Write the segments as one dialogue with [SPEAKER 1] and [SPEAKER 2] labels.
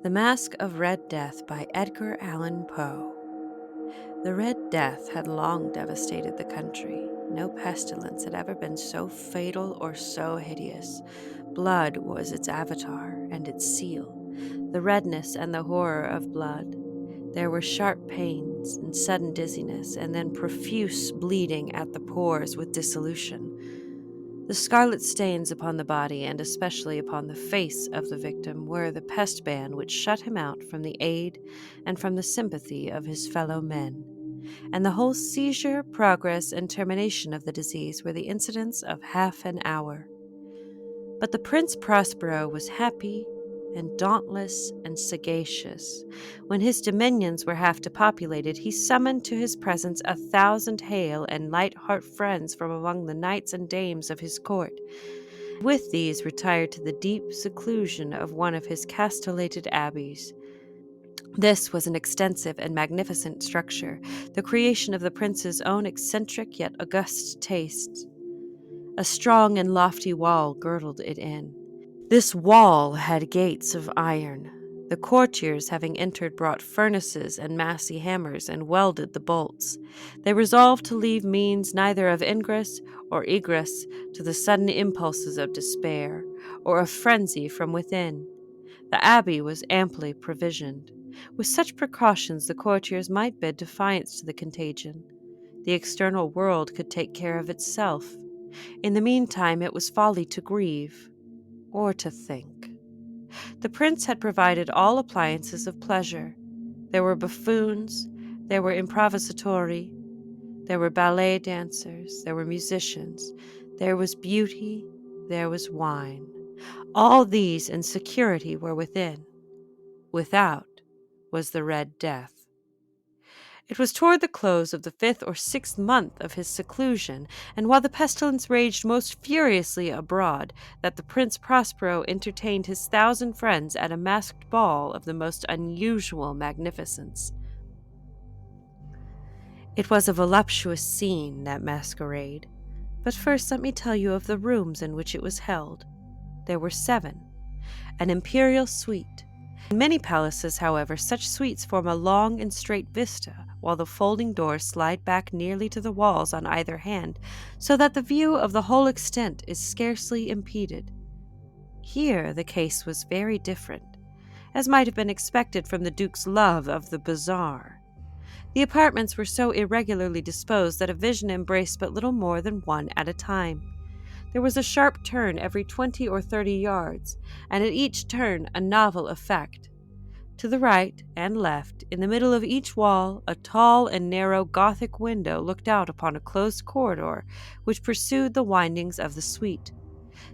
[SPEAKER 1] The Masque of Red Death by Edgar Allan Poe. The Red Death had long devastated the country. No pestilence had ever been so fatal or so hideous. Blood was its avatar and its seal, the redness and the horror of blood. There were sharp pains and sudden dizziness, and then profuse bleeding at the pores with dissolution. The scarlet stains upon the body, and especially upon the face of the victim, were the pest ban which shut him out from the aid and from the sympathy of his fellow men. And the whole seizure, progress, and termination of the disease were the incidents of half an hour. But the Prince Prospero was happy and dauntless and sagacious. When his dominions were half depopulated, he summoned to his presence 1,000 hale and light-heart friends from among the knights and dames of his court. With these retired to the deep seclusion of one of his castellated abbeys. This was an extensive and magnificent structure, the creation of the prince's own eccentric yet august tastes. A strong and lofty wall girdled it in. This wall had gates of iron. The courtiers, having entered, brought furnaces and massy hammers and welded the bolts. They resolved to leave means neither of ingress or egress to the sudden impulses of despair or of frenzy from within. The abbey was amply provisioned. With such precautions, the courtiers might bid defiance to the contagion. The external world could take care of itself. In the meantime, it was folly to grieve or to think. The prince had provided all appliances of pleasure. There were buffoons, there were improvisatori, there were ballet dancers, there were musicians, there was beauty, there was wine. All these in security were within. Without was the Red Death. It was toward the close of the 5th or 6th month of his seclusion, and while the pestilence raged most furiously abroad, that the Prince Prospero entertained his 1,000 friends at a masked ball of the most unusual magnificence. It was a voluptuous scene, that masquerade. But first let me tell you of the rooms in which it was held. There were 7. An imperial suite. In many palaces, however, such suites form a long and straight vista, while the folding doors slide back nearly to the walls on either hand, so that the view of the whole extent is scarcely impeded. Here the case was very different, as might have been expected from the Duke's love of the bizarre. The apartments were so irregularly disposed that a vision embraced but little more than one at a time. There was a sharp turn every 20 or 30 yards, and at each turn a novel effect. To the right and left, in the middle of each wall, a tall and narrow Gothic window looked out upon a closed corridor which pursued the windings of the suite.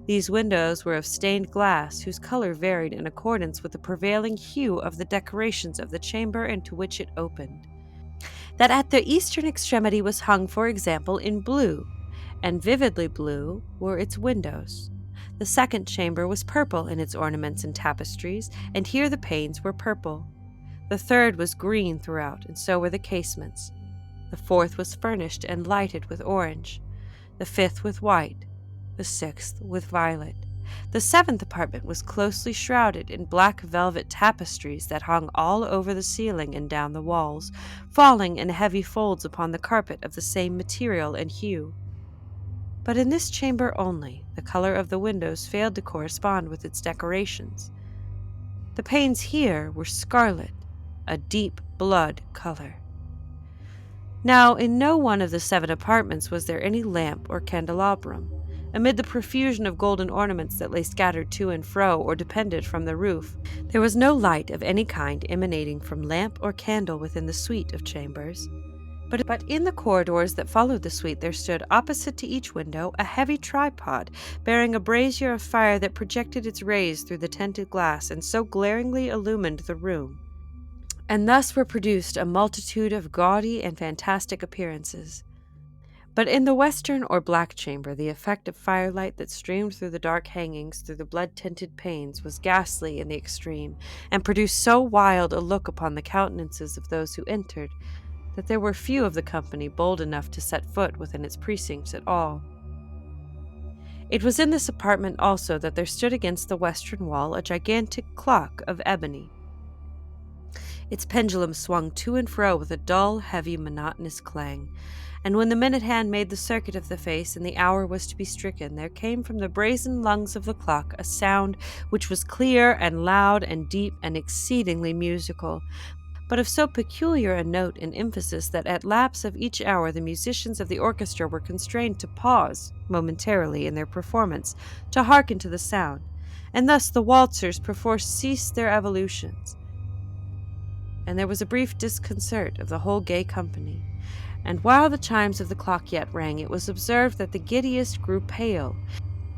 [SPEAKER 1] These windows were of stained glass, whose color varied in accordance with the prevailing hue of the decorations of the chamber into which it opened. That at the eastern extremity was hung, for example, in blue, and vividly blue were its windows. The second chamber was purple in its ornaments and tapestries, and here the panes were purple. The third was green throughout, and so were the casements. The fourth was furnished and lighted with orange, the fifth with white, the sixth with violet. The 7th apartment was closely shrouded in black velvet tapestries that hung all over the ceiling and down the walls, falling in heavy folds upon the carpet of the same material and hue. But in this chamber only, the color of the windows failed to correspond with its decorations. The panes here were scarlet, a deep blood color. Now, in no one of the 7 apartments was there any lamp or candelabrum. Amid the profusion of golden ornaments that lay scattered to and fro or depended from the roof, there was no light of any kind emanating from lamp or candle within the suite of chambers. But in the corridors that followed the suite there stood, opposite to each window, a heavy tripod, bearing a brazier of fire that projected its rays through the tinted glass and so glaringly illumined the room. And thus were produced a multitude of gaudy and fantastic appearances. But in the western or black chamber, the effect of firelight that streamed through the dark hangings through the blood-tinted panes was ghastly in the extreme, and produced so wild a look upon the countenances of those who entered, that there were few of the company bold enough to set foot within its precincts at all. It was in this apartment also that there stood against the western wall a gigantic clock of ebony. Its pendulum swung to and fro with a dull, heavy, monotonous clang, and when the minute hand made the circuit of the face and the hour was to be stricken, there came from the brazen lungs of the clock a sound which was clear and loud and deep and exceedingly musical, but of so peculiar a note and emphasis that at lapse of each hour the musicians of the orchestra were constrained to pause momentarily in their performance to hearken to the sound, and thus the waltzers perforce ceased their evolutions, and there was a brief disconcert of the whole gay company. And while the chimes of the clock yet rang, it was observed that the giddiest grew pale,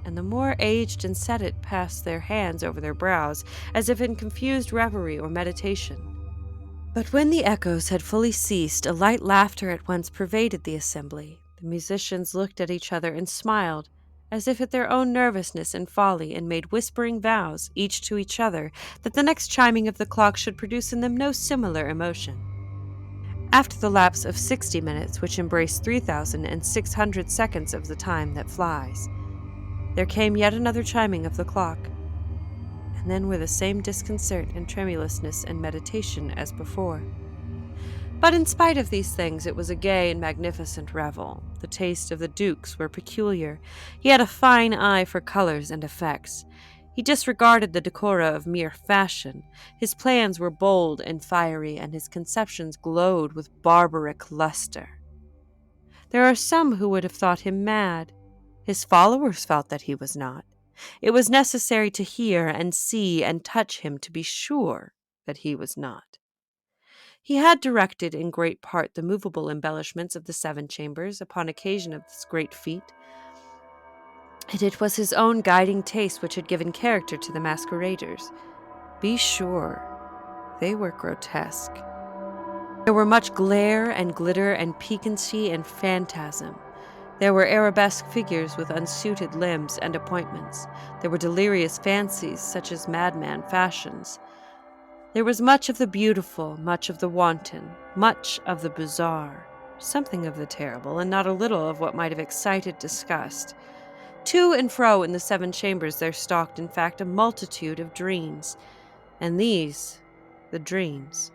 [SPEAKER 1] and the more aged and setted passed their hands over their brows, as if in confused reverie or meditation. But when the echoes had fully ceased, a light laughter at once pervaded the assembly. The musicians looked at each other and smiled, as if at their own nervousness and folly, and made whispering vows, each to each other, that the next chiming of the clock should produce in them no similar emotion. After the lapse of 60 minutes, which embraced 3,600 seconds of the time that flies, there came yet another chiming of the clock, and then were the same disconcert and tremulousness and meditation as before. But in spite of these things, it was a gay and magnificent revel. The taste of the dukes were peculiar. He had a fine eye for colors and effects. He disregarded the decora of mere fashion. His plans were bold and fiery, and his conceptions glowed with barbaric luster. There are some who would have thought him mad. His followers felt that he was not. It was necessary to hear and see and touch him to be sure that he was not. He had directed in great part the movable embellishments of the 7 chambers upon occasion of this great feat, and it was his own guiding taste which had given character to the masqueraders. Be sure, they were grotesque. There were much glare and glitter and piquancy and phantasm. There were arabesque figures with unsuited limbs and appointments. There were delirious fancies, such as madman fashions. There was much of the beautiful, much of the wanton, much of the bizarre, something of the terrible, and not a little of what might have excited disgust. To and fro in the 7 chambers there stalked, in fact, a multitude of dreams, and these, the dreams,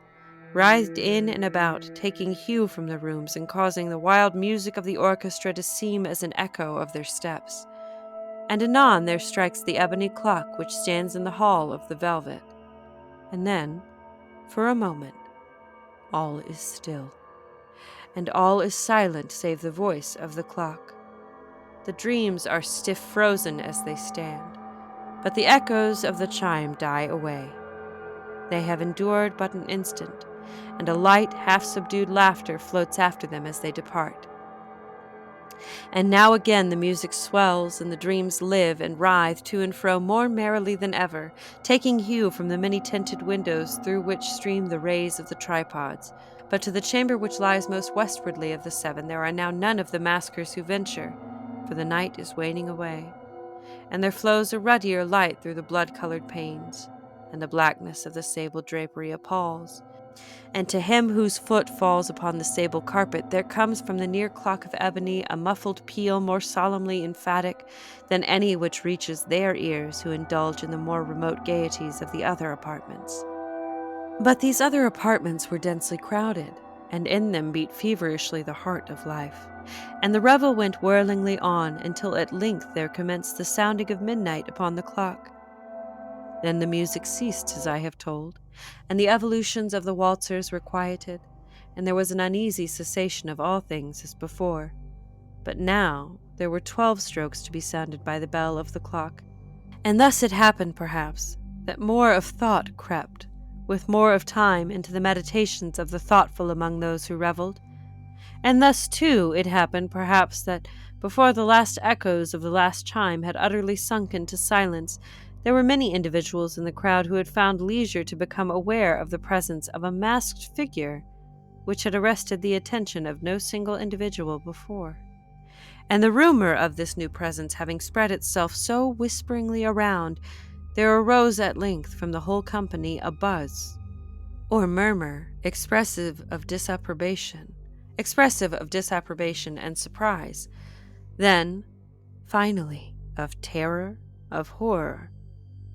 [SPEAKER 1] writhed in and about, taking hue from the rooms and causing the wild music of the orchestra to seem as an echo of their steps. And anon there strikes the ebony clock which stands in the hall of the velvet. And then, for a moment, all is still, and all is silent save the voice of the clock. The dreams are stiff frozen as they stand, but the echoes of the chime die away. They have endured but an instant, and a light, half-subdued laughter floats after them as they depart. And now again the music swells, and the dreams live and writhe to and fro more merrily than ever, taking hue from the many-tinted windows through which stream the rays of the tripods. But to the chamber which lies most westwardly of the 7 there are now none of the maskers who venture, for the night is waning away, and there flows a ruddier light through the blood-colored panes, and the blackness of the sable drapery appalls. And to him whose foot falls upon the sable carpet, there comes from the near clock of ebony a muffled peal more solemnly emphatic than any which reaches their ears who indulge in the more remote gaieties of the other apartments. But these other apartments were densely crowded, and in them beat feverishly the heart of life, and the revel went whirlingly on until at length there commenced the sounding of midnight upon the clock. Then the music ceased, as I have told, and the evolutions of the waltzers were quieted, and there was an uneasy cessation of all things as before. But now there were 12 strokes to be sounded by the bell of the clock, and thus it happened, perhaps, that more of thought crept, with more of time, into the meditations of the thoughtful among those who revelled. And thus, too, it happened, perhaps, that before the last echoes of the last chime had utterly sunk into silence, there were many individuals in the crowd who had found leisure to become aware of the presence of a masked figure which had arrested the attention of no single individual before. And the rumor of this new presence having spread itself so whisperingly around, there arose at length from the whole company a buzz, or murmur, expressive of disapprobation and surprise, then, finally, of terror, of horror,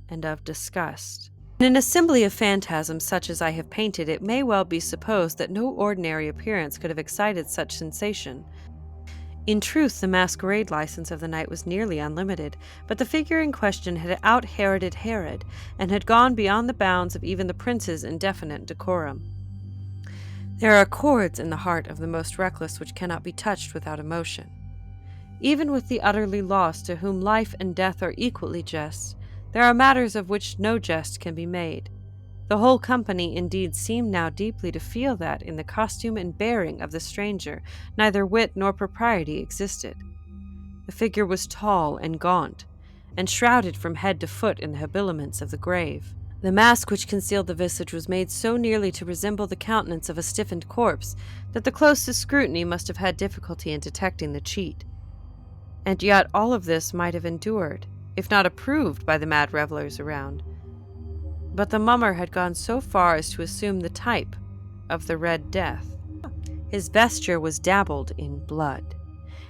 [SPEAKER 1] and of disgust. In an assembly of phantasms such as I have painted, it may well be supposed that no ordinary appearance could have excited such sensation. In truth, the masquerade license of the night was nearly unlimited, but the figure in question had out-Heroded Herod, and had gone beyond the bounds of even the prince's indefinite decorum. There are chords in the heart of the most reckless which cannot be touched without emotion. Even with the utterly lost, to whom life and death are equally jests, there are matters of which no jest can be made. The whole company indeed seemed now deeply to feel that, in the costume and bearing of the stranger, neither wit nor propriety existed. The figure was tall and gaunt, and shrouded from head to foot in the habiliments of the grave. The mask which concealed the visage was made so nearly to resemble the countenance of a stiffened corpse that the closest scrutiny must have had difficulty in detecting the cheat. And yet all of this might have endured, if not approved by the mad revelers around. But the mummer had gone so far as to assume the type of the Red Death. His vesture was dabbled in blood,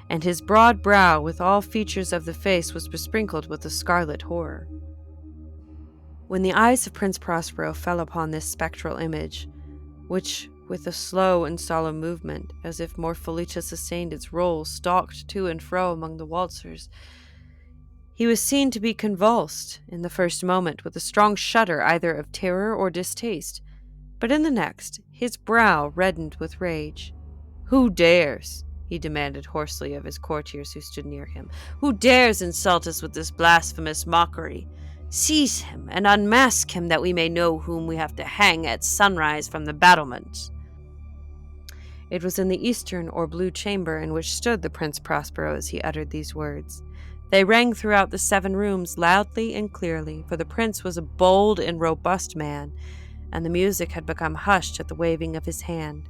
[SPEAKER 1] and his broad brow, with all features of the face, was besprinkled with the scarlet horror. When the eyes of Prince Prospero fell upon this spectral image, which, with a slow and solemn movement, as if more fully to sustain its role, stalked to and fro among the waltzers, he was seen to be convulsed, in the first moment, with a strong shudder either of terror or distaste, but in the next, his brow reddened with rage. "Who dares," he demanded hoarsely of his courtiers who stood near him, "who dares insult us with this blasphemous mockery? Seize him and unmask him, that we may know whom we have to hang at sunrise from the battlements." It was in the eastern or blue chamber in which stood the Prince Prospero as he uttered these words. They rang throughout the 7 rooms loudly and clearly, for the prince was a bold and robust man, and the music had become hushed at the waving of his hand.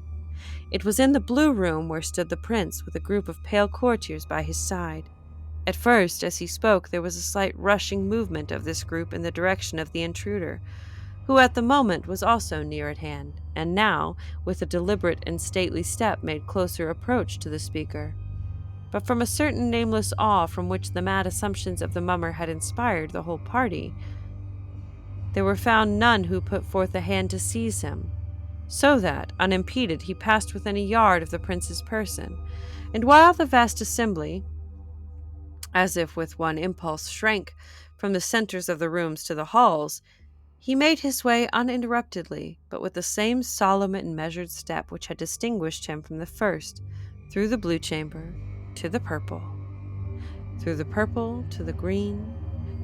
[SPEAKER 1] It was in the blue room where stood the prince, with a group of pale courtiers by his side. At first, as he spoke, there was a slight rushing movement of this group in the direction of the intruder, who at the moment was also near at hand, and now, with a deliberate and stately step, made closer approach to the speaker. But from a certain nameless awe from which the mad assumptions of the mummer had inspired the whole party, there were found none who put forth a hand to seize him, so that, unimpeded, he passed within a yard of the prince's person, and while the vast assembly, as if with one impulse, shrank from the centers of the rooms to the halls, he made his way uninterruptedly, but with the same solemn and measured step which had distinguished him from the first, through the blue chamber to the purple, through the purple to the green,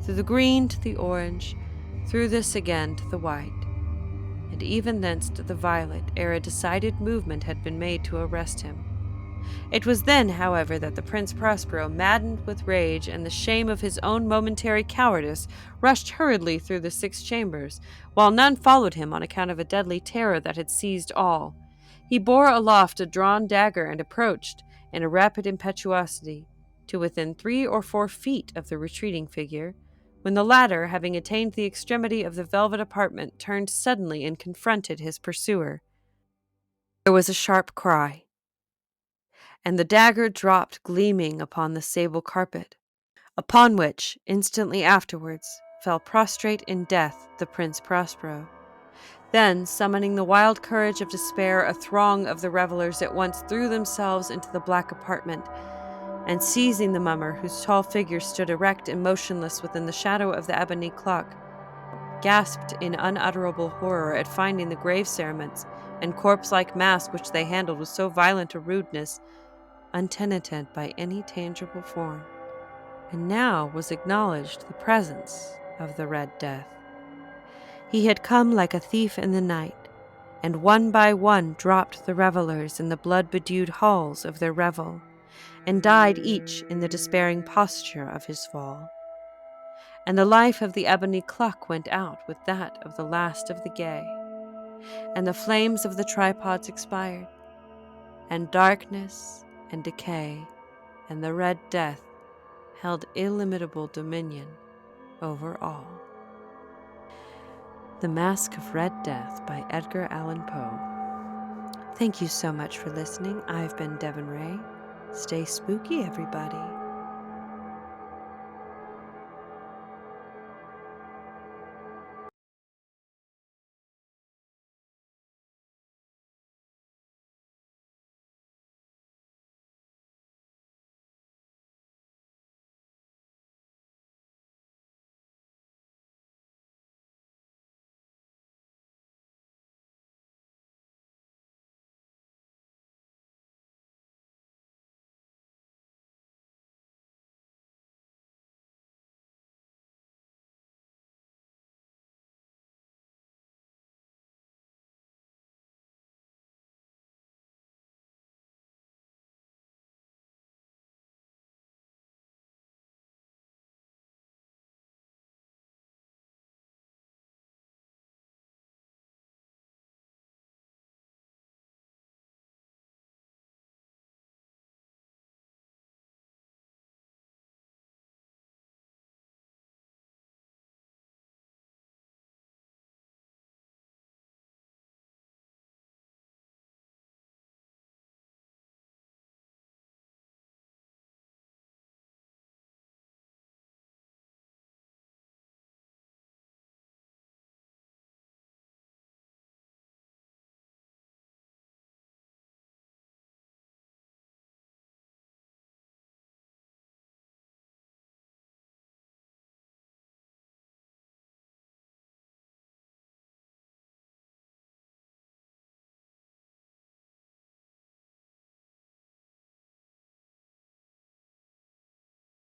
[SPEAKER 1] through the green to the orange, through this again to the white, and even thence to the violet, ere a decided movement had been made to arrest him. It was then, however, that the Prince Prospero, maddened with rage and the shame of his own momentary cowardice, rushed hurriedly through the 6 chambers, while none followed him on account of a deadly terror that had seized all. He bore aloft a drawn dagger and approached, in a rapid impetuosity, to within 3 or 4 feet of the retreating figure, when the latter, having attained the extremity of the velvet apartment, turned suddenly and confronted his pursuer. There was a sharp cry, and the dagger dropped gleaming upon the sable carpet, upon which, instantly afterwards, fell prostrate in death the Prince Prospero. Then, summoning the wild courage of despair, a throng of the revelers at once threw themselves into the black apartment, and seizing the mummer, whose tall figure stood erect and motionless within the shadow of the ebony clock, gasped in unutterable horror at finding the grave cerements and corpse-like mask which they handled with so violent a rudeness untenanted by any tangible form. And now was acknowledged the presence of the Red Death. He had come like a thief in the night, and one by one dropped the revelers in the blood-bedewed halls of their revel, and died each in the despairing posture of his fall. And the life of the ebony clock went out with that of the last of the gay, and the flames of the tripods expired, and darkness and decay and the Red Death held illimitable dominion over all. The Masque of Red Death by Edgar Allan Poe. Thank you so much for listening. I've been Devon Ray. Stay spooky, everybody.